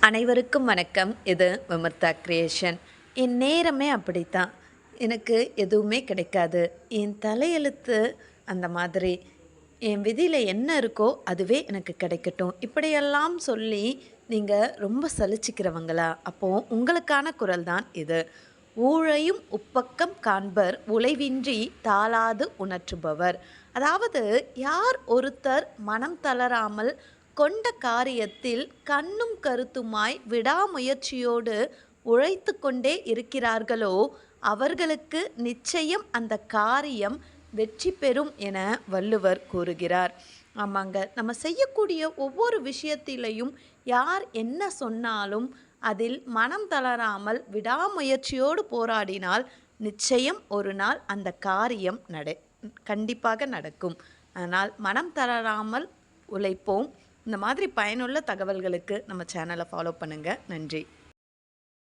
அனைவருக்கும் வணக்கம். இது விமர்த்தா கிரியேஷன். என் நேரமே அப்படித்தான். எனக்கு எதுவுமே கிடைக்காது. என் தலையெழுத்து அந்த மாதிரி. என் விதியில் என்ன இருக்கோ அதுவே எனக்கு கிடைக்கட்டும். இப்படியெல்லாம் சொல்லி நீங்கள் ரொம்ப சலிச்சிக்கிறவங்களா? அப்போது உங்களுக்கான குரல் தான் இது. ஊழையும் உப்பக்கம் காண்பர் உழைவின்றி தாளாது உணற்றுபவர். அதாவது யார் ஒருத்தர் மனம் தளராமல் கொண்ட காரியத்தில் கண்ணும் கருத்துமாய் விடாமுயற்சியோடு உழைத்து கொண்டே இருக்கிறார்களோ அவர்களுக்கு நிச்சயம் அந்த காரியம் வெற்றி பெறும் என வள்ளுவர் கூறுகிறார். ஆமாங்க, நம்ம செய்யக்கூடிய ஒவ்வொரு விஷயத்திலையும் யார் என்ன சொன்னாலும் அதில் மனம் தளராமல் விடாமுயற்சியோடு போராடினால் நிச்சயம் ஒரு நாள் அந்த காரியம் கண்டிப்பாக நடக்கும். ஆனால் மனம் தளராமல் உழைப்போம். இந்த மாதிரி பயனுள்ள தகவல்களுக்கு நம்ம சேனலை ஃபாலோ பண்ணுங்கள். நன்றி.